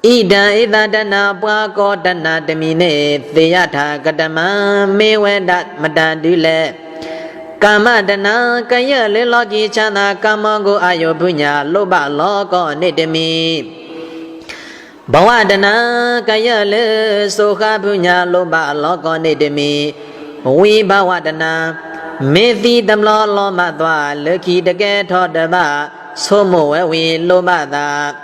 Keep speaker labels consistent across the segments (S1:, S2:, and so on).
S1: Ida ida dana pako dana demine Theyata kadama mewedat madadule Kama dana kaya lilogi chana kamago ayo punya loba loko nidemi Bawa dana kaya le soha punya loba loko nidemi Wi bawa dana Methi damlo loma dwa leki dege thodaba Somo we loba da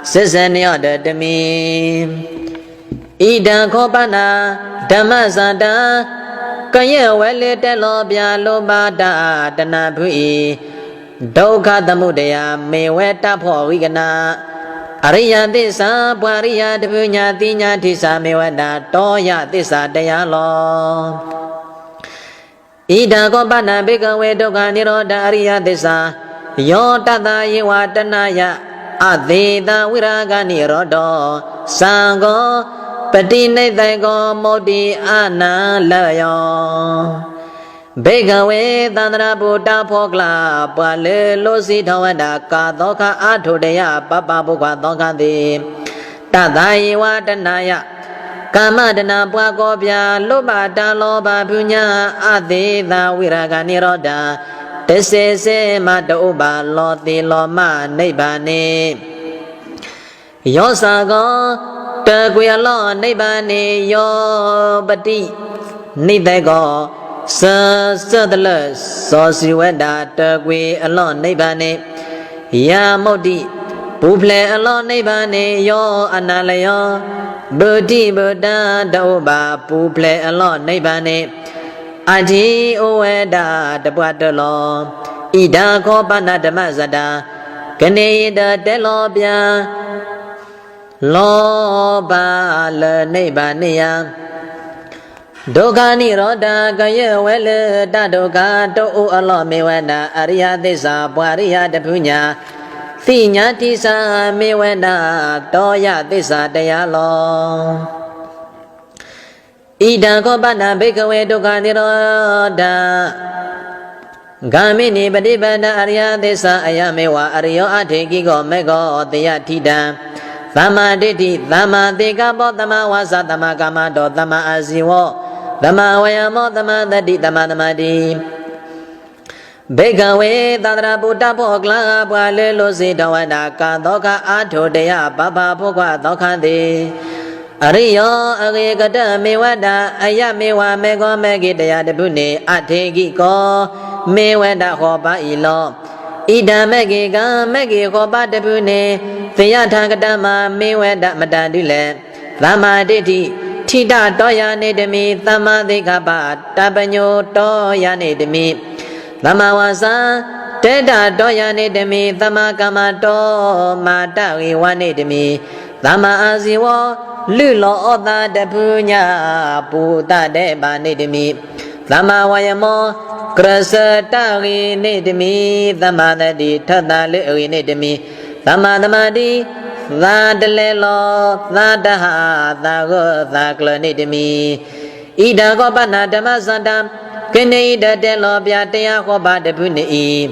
S1: Sesanyada demi Ida kopana Damasada Kaya wele telobya lobada Dana bui Doka damudaya meweta porigana Ariya desa Pariya debunya tinya tisa meweda Toya tisa dayalo Ida kopana Bikawe doka niroda Ariya desa Yotata yewa tanaya Adida wiragani rodo Sango Patinetego modi ana layo Begawe dandra buddha pogla Pale losi dhawada Kadoka athudeya Papa bukwa doka di Tadayi watanaya Kamadana pwakobya Lubata loba punya Adida wiragani roda Tese se madauba loti loma nibane Yosago Teguya lo nibane Yo bati Nidego Sadala Sosiweda Tegui alon nibane Ya modi Puple alon nibane Yo analayo Budi buddha dauba Puple alon nibane Aji uweda dapwadalo Ida kopana damazada Kaneda delobya Loba le nebaniya Dogani roda gaya wele dadoga Do alo mewena Arya desa pwariya dapunya Thinya tisa mewena Toya desa dayalo Ida kopana bikawe duka niroda Gamini badibada arya desa ayamewa aryo adhiki go mego tiya tida Thama diti thama tika po thama wasa thama kamado thama asiwo Thama wayamo thama dati thama thamadi Bikawe tadra buddha pokla pwale losi dawada Kadoka athudeya papa pukwa doka di Ariyo agigada mewada ayamewa mego megidaya debune ategi ko mewada hoba ilo Ida megiga megi hoba debune Theyata kadama mewada madadile Thama diti Tida toya nedemi Thama dikaba Tabanyo toya nedemi Thama wasa Teda toya nedemi Thama kamato Matawi wanedemi Thama asiwo Lulo oda de punya Puta de banidimi Thama wayamo Krasa tari nidimi Thama dadi tada li'ri nidimi Thama damadi Thadalelo Thadaha Thago Thakla nidimi Ida kopana damasada Kene ida delo biataya koba de puni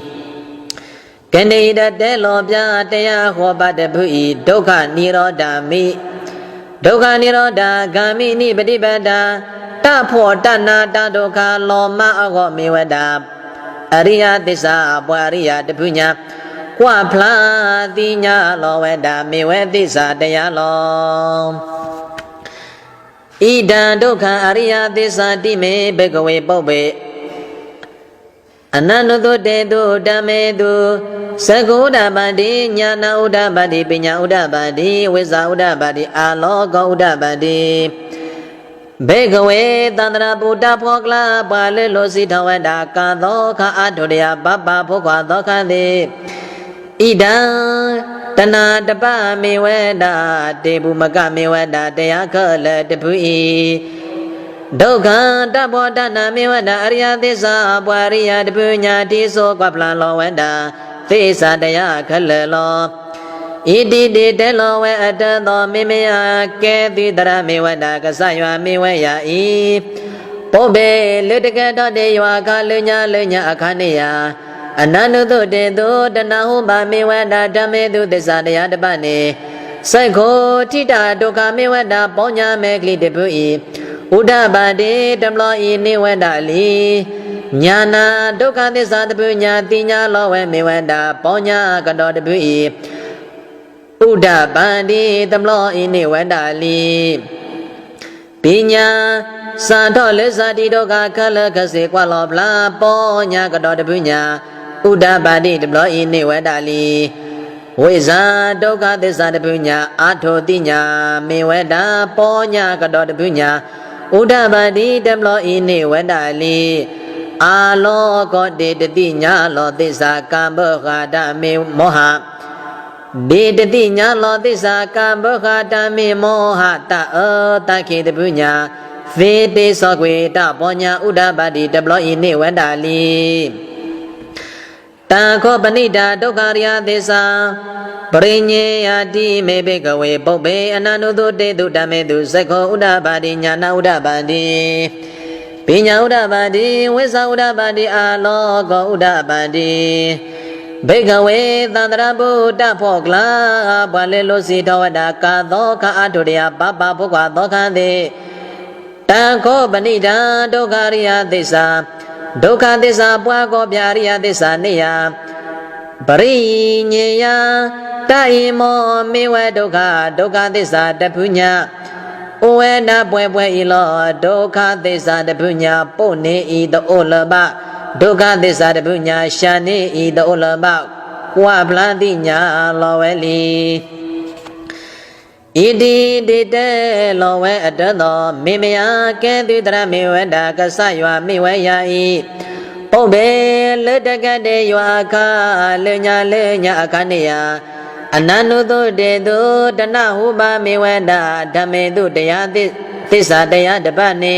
S1: Kene ida delo biataya koba de pui Doka nirodami Doka niroda gami ni badibada Tapo dana dadoka loma ago miweda Ariya desa pwariya depunya Kwa pla dinya lo weda miwe desa daya lo Ida doka ariya desa dime begawe bobe Ananudu dedu damedu Saguda badi nyana uda badi pinya uda badi Weza uda badi alogo uda badi Begawe dandra buddha pokla Pale losi taweda Kadoka athudeya baba pukwa doka di Ida Tana dapa meweda Debu maka meweda Deya kala depui Doka tapo dana meweda Arya desa pwariya depunya Tiso kwa plan lo weda Thesa daya kala Iti di telo we atado mimea Kethi dara meweda Kasaywa meweya i Pobe ludika do de ywa ka lunya lunya akaniya အနန္တုတုတေတုတဏဟုပါမေဝတာဓမ္မေတုသစ္စာတရားတပတ်နေစိုက်ခိုထိတာဒုက္ခမေဝတာပေါညာမေကလိတပုဤဥဒ္ဓပါတိတမလောဤနေဝတာလီညာနာဒုက္ခသစ္စာတပုညာတိညာလောဝေမေဝတာပေါညာကတောတပုဤဥဒ္ဓပါတိတမလောဤနေဝတာလီပညာသာထောလေဇာတိဒုက္ခခလခစေကွာလောပလာပေါညာကတောတပုညာဥဒ္ဓပါတိတမလောဤနေဝတာလီဝိဇာဒုက္ခသစ္စာတပုညာအာထောတိညာမေဝတာပေါညာကတောတပုညာဥဒ္ဓပါတိတမလောဤနေဝတာလီအာလောကောတေတတိညာလောသစ္စာကံဘောဂာတမေမောဟဒေတတိညာလောသစ္စာကံဘောဂာတမေမောဟတတခေတပုညာသေတေသောကွေတပေါညာဥဒ္ဓပါတိတမလောဤနေဝတာလီတံခောပဏိတာဒုက္ခရိယသစ္စာပရိညေယတိမေဘေကဝေပုပ္ပေအနန္တုတုတေတုဓမ္မေတုသက္ခောဥဒ္ဓပါတိညာနာဥဒ္ဓပါတိပညာဥဒ္ဓပါတိဝိသဥဒ္ဓပါတိအာလောကောဥဒ္ဓပါတိဘေကဝေသန္တရဗုဒ္ဓဖောကလာဘလေလိုစီတော်ဝတာကာသောခအထုတယပပဘုက္ခသောခန္တိတံခောပဏိတာဒုက္ခရိယသစ္စာဒုက္ခသစ္စာပွားကောပြရိယသစ္စာနေယပရိညေယတာယမောမေဝဒုက္ခဒုက္ခသစ္စာတပုညာဩဝေနပွဲပွဲဤလောဒုက္ခသစ္စာတပုညာပုတ်နေဤတောလဘဒုက္ခသစ္စာတပုညာရှာနေဤတောလဘကွာပလတိညာလောဝေလီဣတိတိတေလောဝေအတသောမေမယကဲသူတရမေဝတာကဆယွာမေဝယဤပုဗ္ဗေလတကတေယွာခလေညာလေညာအခဏေယအနန္တုတုတေတုတဏဟုပါမေဝတာဓမ္မေတုတရားသစ္စာတရားတပတ်နေ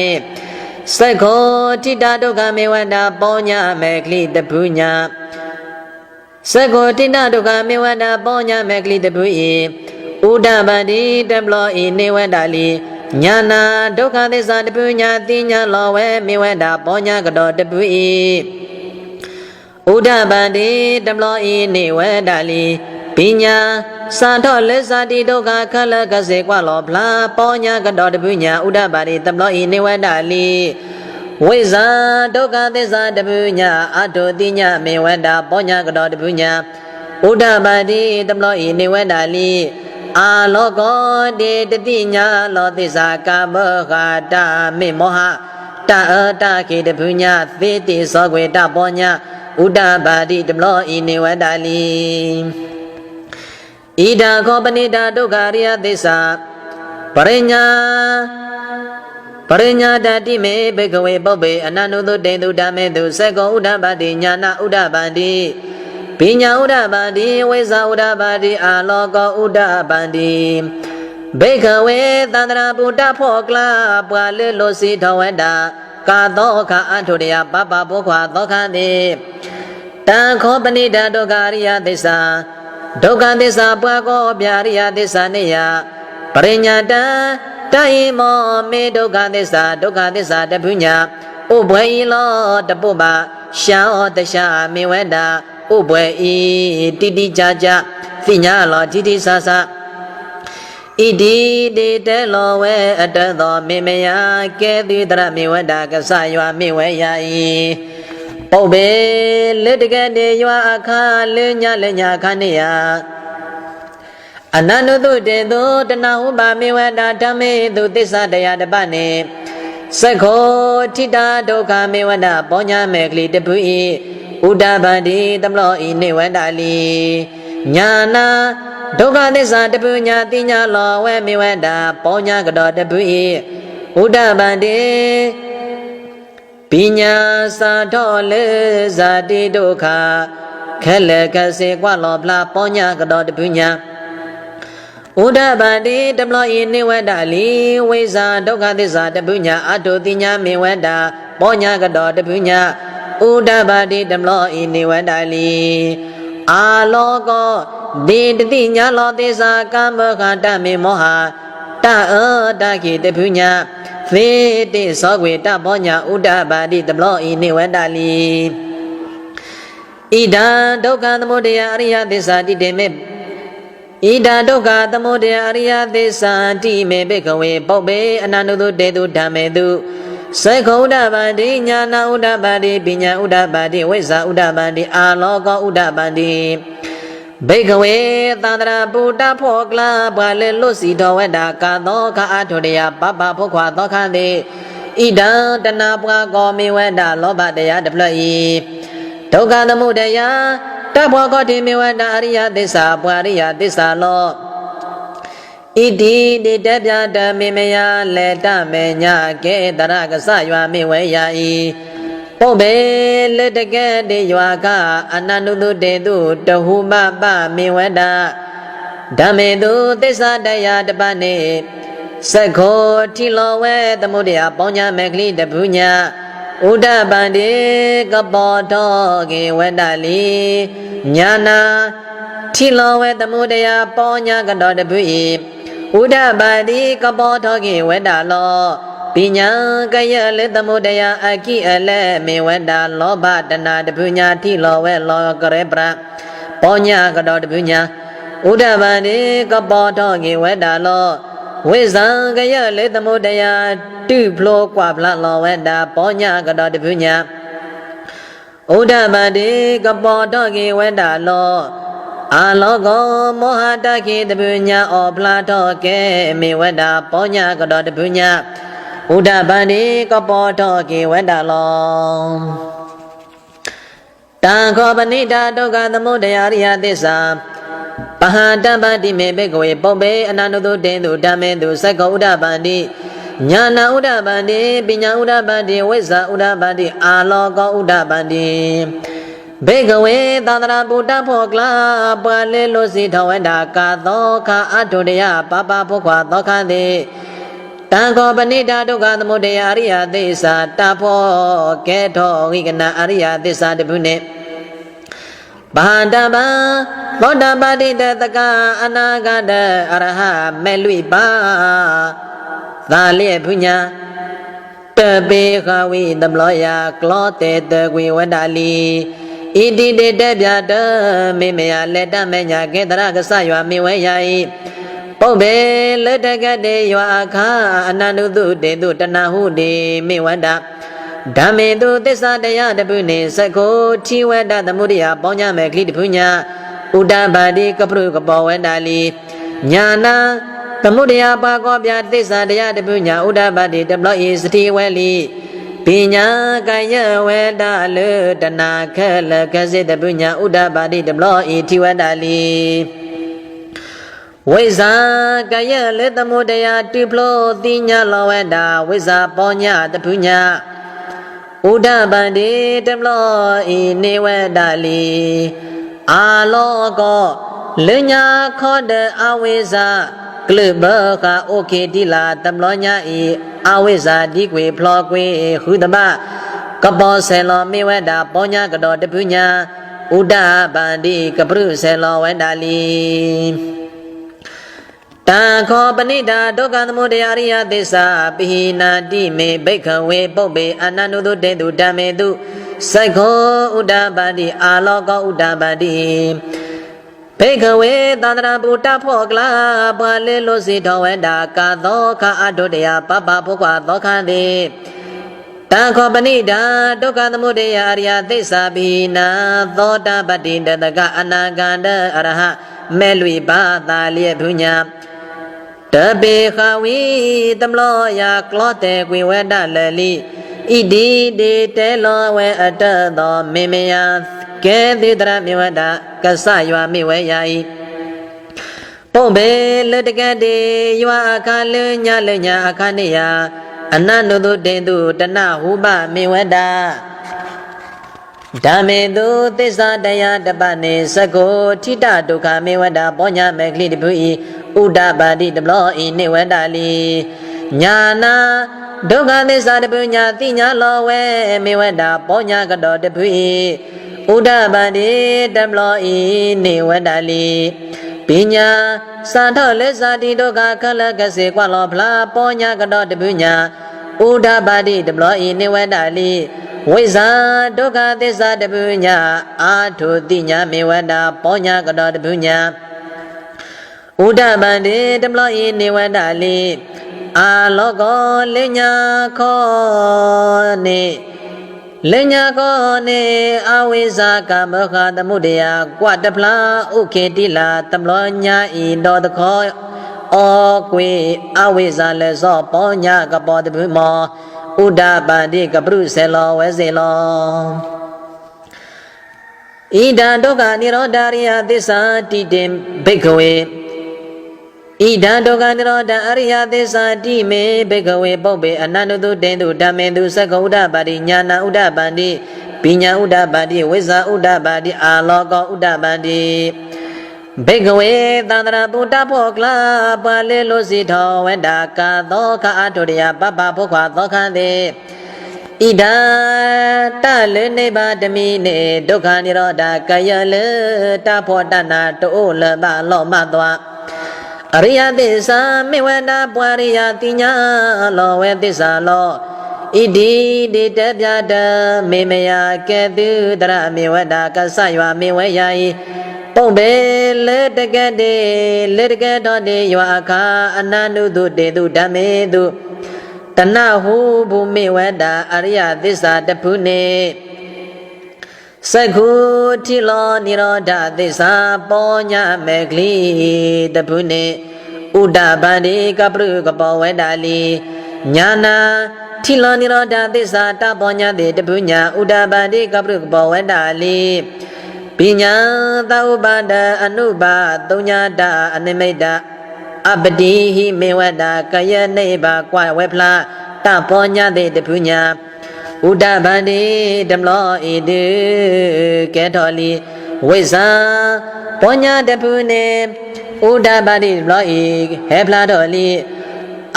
S1: စိုက်ခောထိတာဒုက္ခမေဝတာပေါညာမေကလိတပုညာစိုက်ခောထိတာဒုက္ခမေဝတာပေါညာမေကလိတပုဤဥဒ္ဓပါတိတမလောဤနေဝတာလီညာနာဒုက္ခသစ္စာတပုညာတိညာလောဝေမေဝတာပေါညာကတောတပုဤဥဒ္ဓပါတိတမလောဤနေဝတာလီပညာသာထောလေဇာတိဒုက္ခခလကစေကွာလောဖလာပေါညာကတောတပုညာဥဒ္ဓပါတိတမလောဤနေဝတာလီဝိဇာဒုက္ခသစ္စာတပုညာအတုတိညာမေဝတာပေါညာကတောတပုညာဥဒ္ဓပါတိတမလောဤနေဝတာလီအာလောကောတေတတိညာလောသစ္စာကဘောဂာတမေမောဟတတခေတပုညာသေတိသောကွေတပေါညာဥဒ္ဓပါတိတမလောဤနေဝတာလီဣဒာခောပဏိတာဒုက္ခရိယသစ္စာပရိညာတတိမေဘေကဝေပုပ္ပေအနန္တုတုတေတုဓမ္မေတုသက္ကောဥဒ္ဓပါတိညာနာဥဒ္ဓပါတိပညာဥဒ္ဓပါတိဝိဇာဥဒ္ဓပါတိအာလောကောဥဒ္ဓပါတိဘေကဝေသန္တရာဗုဒ္ဓဖောကလာပွာလေလိုစီထောဝတာကာသောခအထုတယပပဘုခွာသောခန္တိတံခောပဏိတာဒုက္ခရိယသစ္စာဒုက္ခသစ္စာပွားကောပြရိယသစ္စာနေယပရိညာတံတယိမောမေဒုက္ခသစ္စာဒုက္ခသစ္စာတပုညာဥဘွေဤလောတပုပ္ပရှံဩတရှမေဝတာဥဘွေဤတိတိကြကြသိညာလောတိတိဆဆဣတိတေတေလောဝေအတသောမေမယကဲသူတရမေဝတာကဆယွာမေဝယဤပုဗ္ဗေလတကတေယွာအခါလေညာခဏေယအနန္တုတုတေတုတဏဟုပါမေဝတာဓမ္မေတုသစ္စာတရားတပတ်နေသက္ခောထိတာဒုက္ခမေဝတာပေါညာမေကလိတပုဤဥဒ္ဓပါတိတမလောဤနေဝတာလီညာနာဒုက္ခသစ္စာတပုညာတိညာလောဝေမေဝတာပေါညာကတောတပုဤဥဒ္ဓပါတိပညာသာထောလေဇာတိဒုက္ခခက်လက်ခက်စေကွာလောဖလာပေါညာကတောတပုညာဥဒ္ဓပါတိတမလောဤနေဝတာလီဝိဇာဒုက္ခသစ္စာတပုညာအတုတိညာမေဝတာပေါညာကတောတပုညာဥဒ္ဓပါတိတမလောဤနေဝတာလီအာလောကောဒေတတိညာလောသစ္စာကမ္မခတမေမောဟတတခေတပုညာသေတိသောကွေတပေါညာဥဒ္ဓပါတိတမလောဤနေဝတာလီဣ ဣဒံဒုက္ခသမုဒယအရိယသစ္စာတိတေမေဣဒံဒုက္ခသမုဒယအရိယသစ္စာတိမေဘိကဝေပုပ္ပေအနန္တုတေတုဓမ္မေတုစေခောဥဒ္ဒပန္တိညာနာဥဒ္ဒပန္တိပညာဥဒ္ဒပန္တိဝိဇ္ဇာဥဒ္ဒပန္တိအာလောကောဥဒ္ဒပန္တိဘိကဝေသန္တရာပုတ္တဖောကလဘာလေလုစီတော်ဝဒ္ဒကာသောခအာထုတယပပဖုခွာသောခတိဣဒံတဏပွားကောမေဝဒ္ဒလောဘတရားတပလဤဒုက္ခသမုဒယတဘောကောတိမေဝဒ္ဒအရိယသစ္စာပွာရိယသစ္စာလောဣတိတိတပြတမေမယလေတမေညာကေတရကစယွာမေဝေယဤပုပ္ပေလက်တကဲ့တေယွာကအနန္တုတေတုတဟုမပမေဝဒ္ဒဓမ္မေတုသစ္စာတရားတပနေစက္ခောထိလောဝဲသမုဒယပေါညာမေကလိတပုညာဥဒ္ဒပန္တိကပောတောကေဝဒ္ဒလီညာနာထိလောဝဲသမုဒယပေါညာကတောတပုဤဥဒ္ဒပန္တိကပောတောကေဝဒ္ဒလောပညာကယလေသမုဒယအကိအလေမေဝဒ္ဒလောဘတနာတပုညာထိလောဝဲလောကရေပရပေါညာကတောတပုညာဥဒ္ဒပန္တိကပောတောကေဝဒ္ဒလောဝိဇံကယလေသမုဒယတုဖလောကွာဖလလောဝဒ္ဒပေါညာကတောတပုညာဥဒ္ဒပန္တိကပောတောကေဝဒ္ဒလောအာလောကောမောဟတခေတပုညာဩဖလာတောကေမေဝဒ္ဒပေါညာကတောတပုညာဥဒ္ဒပန္တိကပောတောကေဝဒ္ဒလောတံခောပဏိတာဒုက္ခသမုဒယရိယသစ္စာပဟံတပ္ပတိမေဘိကဝေပုပ္ပေအနန္တုတေတုဓမ္မေတုစက္ခောဥဒ္ဒပန္တိညာနာဥဒ္ဒပန္တိပညာဥဒ္ဒပန္တိဝိဇ္ဇာဥဒ္ဒပန္တိအာလောကောဥဒ္ဒပန္တိဘေကဝေသန္တရာပုတ္တဖောကလပါလေလိုစီထဝဒကာသောခအထုတယပပဖုခွာသောခတိတံခောပဏိတာဒုက္ခသမုဒယအရိယသစ္စာတဖောကေထောဝိကနာအရိယသစ္စာတပုနေဘာန္တပံသောတပတိတတကအနာဂတအရဟမေလွိပါသာလျက်ပုညာတပေခဝိသမလောယကလောတေတကွေဝဒလီဣတိတေတပြတမေမယလက်တမေညာကေတရကစယွာမေဝေယဤပုပ္ပေလက်တကတေယွာအခါအနန္တုတေတုတဏဟုတေမေဝဒ္ဒဓမ္မေတုသစ္စာတရားတပုနေစက္ခောထိဝဒ္ဒသမုဒယပေါညာမေကလိတပုညာဥဒ္ဒပတိကပရုကပောဝဒ္ဒလီညာနာသမုဒယပါကောပြသစ္စာတရားတပုညာဥဒ္ဒပတိတပလောဤစတိဝဲလီပညာကယဝေဒလေတနာခဲလကစေတပုညာဥဒ္ဒပတိတပလောဤထိဝဒ္ဒလီဝိဇာကယလေသမုဒယတိဖလောတိညာလောဝဒဝိဇာပေါညာတပုညာဥဒ္ဒပန္တိတပလောဤနေဝဒလီအာလောကောလညာခောတအဝိဇာကလဘခโอเคတိလာတပလောညာဤအဝိဇာဒီကွေဖလောကွေဟုတမကပောဆေလောမေဝဒပေါညာကတောတပုညာဥဒ္ဒပန္တိကပရုဆေလောဝဒလီတံခောပဏိတာဒုက္ခသမုဒယရိယသစ္စာပိဟိနာတိမေဘိက္ခဝေပုပ္ပေအနန္တုတေတုဓမ္မေတုစက္ခောဥဒ္ဒပန္တိအာလောကောဥဒ္ဒပန္တိဘေကဝေသန္တရာပုတ္တဖောကလာပါလေလိုစီထောဝဒကာသောခအတုတယပပဖုခွာသောခတိတံခောပဏိတာဒုက္ခသမုဒယအရိယသစ္စာပိနာသောတပတ္တိတတကအနာဂန္တအရဟမေလွိပါသာလျက်ပုညာတပေခဝိသမလောယကလောတေကွေဝဒလလီဣတိတေတေလောဝေအတသောမေမယကေတိတရမေဝဒကဆယွာမေဝေယဤပုပ္ပေလတကတေယွာအခါလညာလညာအခါနေယအနန္တုတေတုတဏဟုပမေဝဒဓမ္မေတုသစ္စာတရားတပနေစကောထိတဒုက္ခမေဝဒပေါညာမေကလိတပုဤဥဒ္ဒပတိတပလောဤနေဝဒလီညာနာဒုက္ခသစ္စာတပုညာတိညာလောဝေမေဝဒပေါညာကတောတပုဤဥဒ္ဒပတိတပလောဤနေဝဒလီပညာသာထောလက်စာတိဒုက္ခခလကစေကွာလောဖလားပေါညာကတောတပုညာဥဒ္ဒပတိတပလောဤနေဝဒလီဝ ဝိဇာဒုက္ခသစ္စာတပုညာအာထုတိညာမေဝတာပေါညာကတော်တပုညာဥဒ္ဒဗန္တိတမလောဤနေဝတာလိအာလောကောလညာခောနေလညာခောနေအဝိဇာကမောခသမုဒယကွတပလာဥခေတိလာတမလောညာဤတော်တခောဩကွေအဝိဇာလေသောပေါညာကပောတပုမောဥဒ္ဒပန္တိကပရုစေလောဝေစေလောဣဒံဒုက္ခនិရောဓရိယသစ္စာတိတေဘိက္ခဝေဣဒံဒုက္ခនិရောဓအရိယသစ္စာတိမေဘိက္ခဝေပုပ္ပေအနန္တုတေတုဓမ္မေတုသက္ကဥဒ္ဒပါတိညာနာဥဒ္ဒပန္တိပညာဥဒ္ဒပန္တိဝိဇ္ဇာဥဒ္ဒပန္တိအာလောကောဥဒ္ဒပန္တိဘိက္ခဝေသန္တရာပုတ္တဖောကလာပါလေလိုစီထောဝန္တာကာသောခအာထုရိယပပဘုခွာသောခန္တိဣဒာတလေနိဗ္ဗာတမိနေဒုက္ခនិရောဓကယလေတဖောတနာတောလဘလောမသောအရိယသစ္စာမေဝနာပွာရိယတိညာလောဝေသစ္စာလောဣတိတိတပြတမေမယကေတုတရမေဝတာကဆယမေဝယယိပုံပေလေတကတေလေတကတော်တေယအခါအနန္တုတေတုဓမ္မေတုတဏဟုဘုမေဝတာအရိယသစ္စာတဖုနေသက္ခုတိလောនិရောဓသစ္စာပေါညာမေကလိတဖုနေဥဒ္ဒဗန္တိကပရုကပောဝေတာလီညာနာတိလောនិရောဓသစ္စာတပေါညာတေတဖုညာဥဒ္ဒဗန္တိကပရုကပောဝေတာလီပညာသာဥပါဒအနုပါသုံးညာတအနိမိတ်တအပတိဟိမေဝတာကယနိဗ္ဗာကွဝေဖလာတပေါညာတေတဖုညာဥဒ္ဒဗန္တိဓမ္မောဣတုကေထောလီဝိဇ္ဇာပေါညာတဖုနေဥဒ္ဒဗန္တိဓမ္မောဣဟေဖလာတော်လီ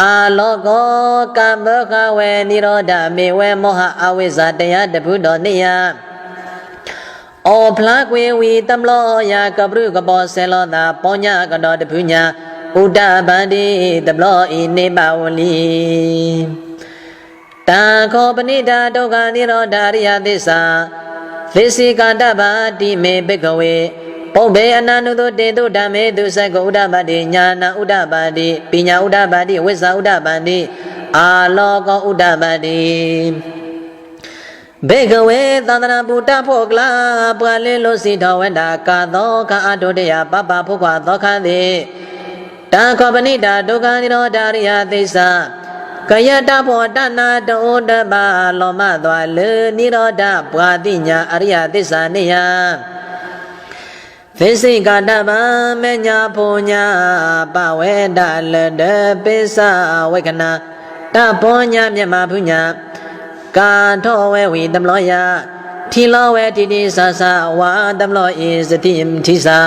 S1: အာလောကောကမ္ဘောခဝေនិရောဓမေဝေမောဟအဝိဇ္ဇာတရားတဖုတော်နိယဩဖလားကွေဝီတမလောယာကပရုကပောဆေလောတာပေါညာကတော်တဖုညာဥဒ္ဒဗန္တိတမလောဤနေပါဝလီတာခောပဏိတာဒုက္ခនិရောဓရိယသစ္စာသစ္စိကတဗာတိမေဘိက္ခဝေပုဗ္ဗေအနန္တုတေတုဓမ္မေတုသက္ကဥဒ္ဒပတ္တိညာနာဥဒ္ဒပတ္တိပညာဥဒ္ဒပတ္တိဝိဇ္ဇာဥဒ္ဒပတ္တိအာလောကောဥဒ္ဒပတ္တိဘေကဝေသန္တနာပုတ္တဖောကလာပွာလေလိုစီထောဝန္တာကာသောခအာတုတယပပဖုခွာသောခန္တိတာခောပဏိတာဒုက္ခនិရောဓရိယသစ္စာကယတဖောတနာတောတပလောမသွာလေនិရောဓဘွာတိညာအရိယသစ္စာနိယသစ္စိကတဗံမညာဖုန်ညာပဝေဒလတပိစ္ဆဝေကနာတဘောညာမြမဖုညာကာထောဝေဝိတမလောယထီလောဝေတိတိသသဝါတမလောဣစတိထိသာ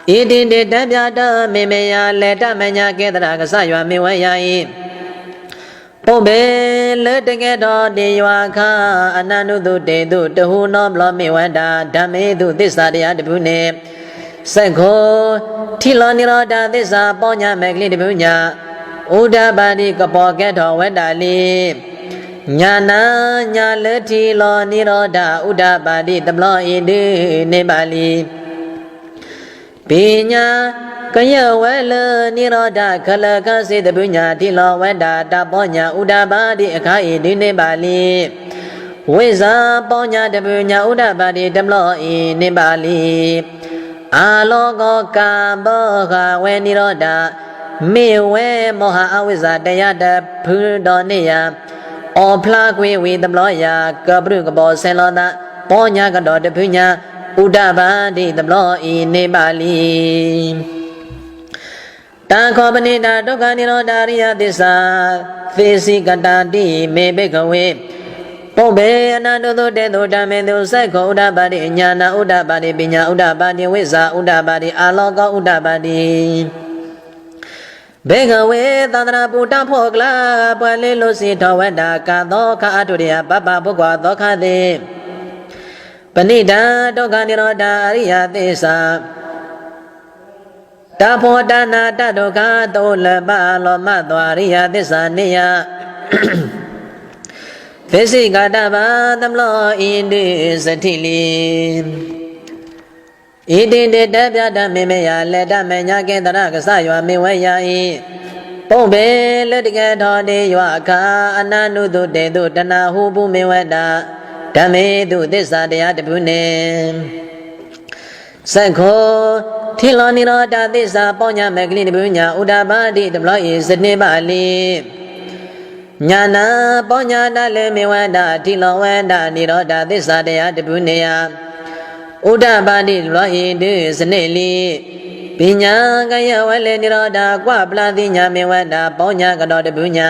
S1: ဣတိတေတပြတမေမေယလေတမညာကေတရာကဆယမေဝယယိပုဗ္ဗေလေတကေတောတေယခာအနန္တုတေတုတဟုနောဘလောမေဝတာဓမ္မေတုသစ္စာတရားတပုနေသက္ခောထီလောនិရောဓသစ္စာပေါညာမေကလိတပုညာဥဒ္ဒပါတိကပောကေတောဝတ္တလိညာနာညာလေထီလောនិရောဓဥဒ္ဒပါတိတမလောဣတိနေပါလီပညာကယဝေလនិရောဓခလကစေတပုညာတိလောဝတ္တတပေါညာဥဒ္ဒပါတိအခါဣတိနေပါလီဝိဇာပေါညာတပုညာဥဒ္ဒပါတိတမလောဣနေပါလီအာလောကောကံဘောခဝေនិရောဓမေဝေမောဟအဝိဇ္ဇာတရားတဖုတော်နေယဩဖလားကွေဝေတမလောယာကပရုကပောဆေလောတာပေါညာကတော်တဖုညာဥဒ္ဒဗန္တိတမလောဤနေပါလီတာခောပဏိတာဒုက္ခនិရောဓရိယသစ္စာသေစိကတာတိမေဘိက္ခဝေပုဗ္ဗေအနန္တုတေတုဓမ္မေတုသက္ခောဥဒ္ဒပတ္တိညာနာဥဒ္ဒပတ္တိပညာဥဒ္ဒပတ္တိဝိဇ္ဇာဥဒ္ဒပတ္တိအာလောကောဥဒ္ဒပတ္တိဘေကဝေသန္တနာပုတ္တဖောကလာပွာလေလိုစီထောဝတ္တာကာသောခအာထုရိယပပဘုခွာသောခတိပဏိတာဒုက္ခនិရောဓအရိယသစ္စာတဖောတနာတဒုက္ခတောလပလောမသွာရိယသစ္စာနိယ သေစိကာတဘာသမလောဣတိစတိလီဣတိတေတပြတမေမေယလက်တမညာကေတရကစယောမေဝယဤပုံပေလက်တကထောတေယောအခါအနနုတုတေတုတဏဟုပုမေဝတဓမ္မေတုသစ္စာတရားတပုနေသက္ခောထိလောနိရောဓသစ္စာပေါညာမေကလိတပုညာဥဒ္ဒပါတိတပလောဤစနေပါလီညာနာပေါညာတလေမေဝတထိလောဝတနိရောဓသစ္စာတရားတပုနေယဥဒ္ဒပါတိတပလောဤတိစနေလီပညာကယဝလေနိရောဓကွပလာတိညာမေဝတပေါညာကတော်တပုညာ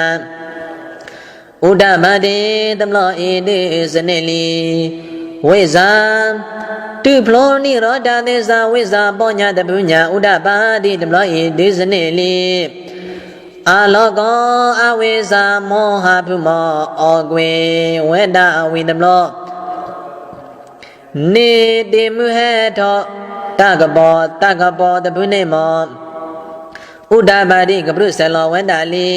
S1: ဥဒ္ဒမတိတမလောဣတိစနေလီဝိဇာတုဖလောနိရောဓသေဇာဝိဇာပေါညာတပုညာဥဒ္ဒပါတိတမလောဣတိစနေလီအာလောကောအဝိဇာမောဟဖုမောဩကွေဝေဒဝိတမလောနေတိမုဟေထောတကဘောတပုနေမောဥဒ္ဒပါတိကပရုဆလောဝန္တလီ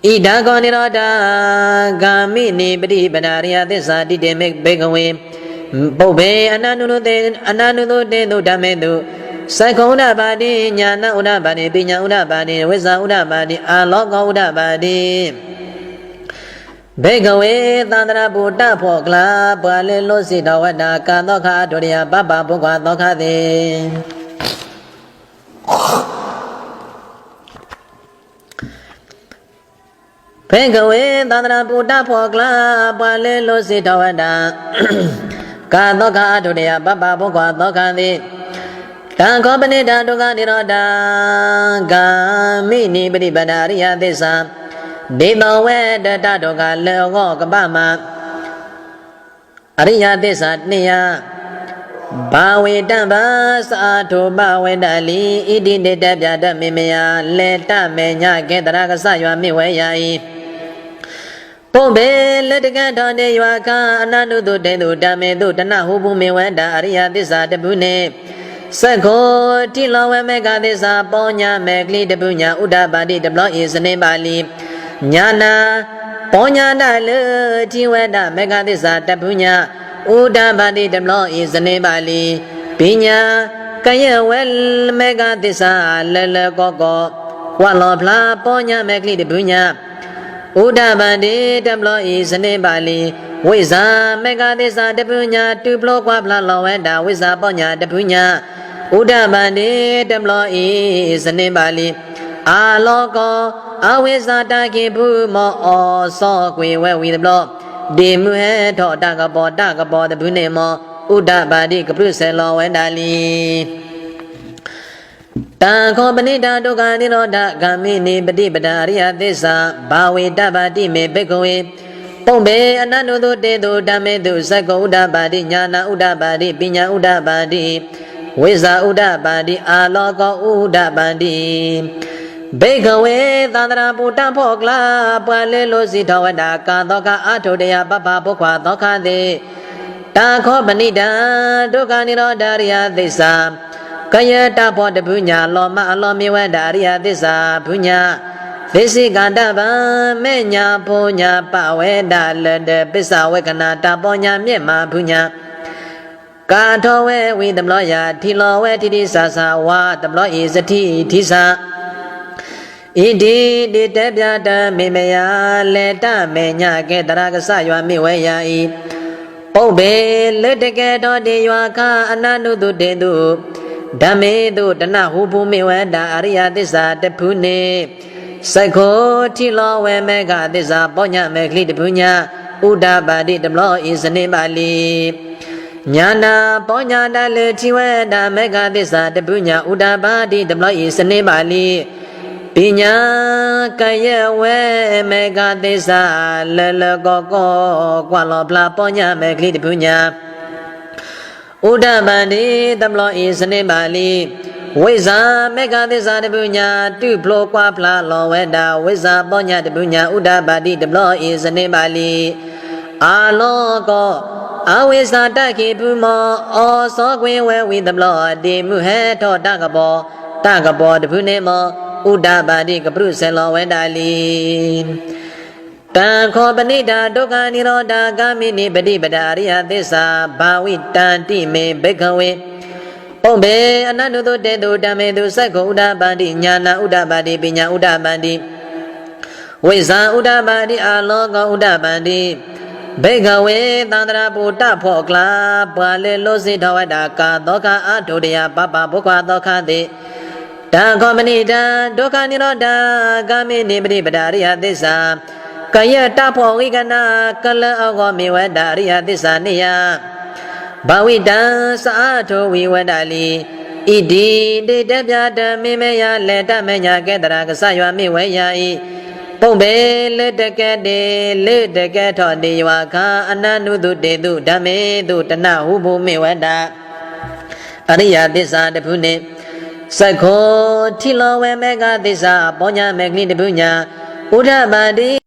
S1: ဣဒံကောနိရောဓဂာမိနိပရိပနာရိယသစ္စာတိတေမေဘေကဝေပုဗ္ဗေအနန္တုတေတုဓမ္မေတုသက္ကုံဥဒ္ဒပါတိညာဏဥဒ္ဒပါတိပညာဥဒ္ဒပါတိဝိဇ္ဇာဥဒ္ဒပါတိအာလောကောဥဒ္ဒပါတိဘေကဝေသန္တရာပုတ္တဖောကလာပါလေလောစိတဝတ္တာကာသောခာဒုရိယပပဘုက္ခသောခသေဘေကဝေသန္တရာပုတ္တဖောကလာပါလေလောစိတဝတ္တာကာသောခာဒုရိယပပဘုက္ခသောခသေတံခောပနိဒာဒုက္ခនិရောဓဂာမိနိပရိပဒါရိယသစ္စာဒေသောဝေတတဒုက္ခလောကောကပမအရိယသစ္စာနိယဘာဝေတံဘာသာထုဘဝေတလီဣတိတေတပြတမေမယလေတမေညကေတရကစယောမိဝေယဤပုံဘေလက်တကထောတေယောခာအနန္တုတုတေတုဓမ္မေတုတဏဟုပုမေဝတအရိယသစ္စာတပုနေသက္ခောတိလောဝမေကသစ္စာပေါညာမေကလိတပုညာဥဒ္ဒပါတိတပလောဤစနေပါလီညာနာပေါညာတလေတိဝဒမေကသစ္စာတပုညာဥဒ္ဒပါတိတပလောဤစနေပါလီပညာကယဝေမေကသစ္စာလလကောကောဝလောဖလာပေါညာမေကလိတပုညာဥဒ္ဒပါတိတပလောဤစနေပါလီဝိဇာမေကသစ္စာတပုညာတုပလောကွာဖလာလောဝေတာဝိဇာပေါညာတပုညာဥဒ္ဒမန္တေတမလောဤစနေပါလီအာလောကောအဝိဇ္ဇာတကိဘုမောဩသောကွေဝဲဝီတမလောဒေမုဟေထောတကဘောတပုနေမောဥဒ္ဒပါတိကပရုစေလောဝန္တလီတံခောပဏိတာဒုက္ခនិရောဓဂာမိနိပฏิပဒါရိယသစ္စာဘာဝေတပါတိမေဘိကဝေပုံဘေအနန္တုတေတုဓမ္မေတုသက္ကုဥဒ္ဒပါတိညာနာဥဒ္ဒပါတိပညာဥဒ္ဒပါတိဝိဇာဥဒ္ဒပါတိအာလောကောဥဒ္ဒပါတိဘေကဝေသန္တရာပုတ္တဖောကလာပါလေလောစိတဝတ္တာကာသောကအာထုတယပပဘုခွာသောခသေတာခောပဏိတံဒုက္ခនិရောဓရိယသစ္စာကယတဘောတပုညာလောမအလောမေဝဒရိယသစ္စာဘုညာသစ္စိကန္တဗံမေညာဘုညာပဝေဒလတပစ္ဆဝေကနာတပေါညာမြင့်မာဘုညာကာထောဝေဝိတမလောယထိလောဝေတိတိသာသာဝါတမလောဤစတိထိသာဣတိတိတပြတမေမယလေတမေညကေတရကစယောမိဝေယဤပုဗ္ဗေလက်တကေတောတေယောခာအနန္တုတုတေတုဓမ္မေတုတဏဟုပုမေဝတအရိယသစ္စာတပုနေသက္ခောထိလောဝေမေကသစ္စာပေါညမေကလိတပုညာဥဒ္ဒပါတိတမလောဤစနေပါလီညာနာပေါညာတလေထိဝေဒမေကသစ္စာတပုညာဥဒ္ဒပါတိတမလောဤစနေပါလီပညာကယဝေမေကသစ္စာလလကောကောကွာလောဖလာပေါညာမေကလိတပုညာဥဒ္ဒပန္တိတမလောဤစနေပါလီဝိဇာမေကသစ္စာတပုညာတုဖလောကွာဖလာလောဝေတာဝိဇာပေါညာတပုညာဥဒ္ဒပါတိတမလောဤစနေပါလီအာလောကောအဝိဇ္ဇာတခိပုမောဩသောကွေဝေဝိတမလောတိမုဟေထောတကဘောတပုနေမောဥဒ္ဒပါတိကပရုစေလောဝေတာလီ တံခောပဏိတာဒုက္ခនិရောဓဂ ामि နိပฏิပဒာရိယသစ္စာဘာဝိတံတိမေဘိက္ခဝေဩဘေအနန္တုတေတုဓမ္မေတုသက္ခောဥဒ္ဒပါတိညာနာဥဒ္ဒပါတိပညာဥဒ္ဒပါတိဝိဇာဥဒ္ဒပါတိအာလောကောဥဒ္ဒပါတိဘိက္ခဝေသန္တရာပုတ္တဖောကလာပါလေလောစိထဝတ္တကာသောကအာထုတယပပဘုက္ခသောခတိတံခောပဏိတံဒုက္ခនិရောဓဂ ामि နိပฏิပဒာရိယသစ္စာကယတဖောဝိကနာကလအောကောမေဝတရိယသစ္စာနိယဘာဝိတံသာထောဝိဝဒလီဣတိတေတပြတမေမယလေတမညာကေတရာကဆယွာမိဝေယဤပုံပေလေတကတေလေတကထောတေယဝခာအနန္နုတုတေတုဓမ္မေတုတနဟုဘုမေဝဒအရိယသစ္စာတပုနေသက္ခောထိလောဝေမေဃသစ္စာပောညာမေဂလိတပုညာဥဒ္ဓပါတိ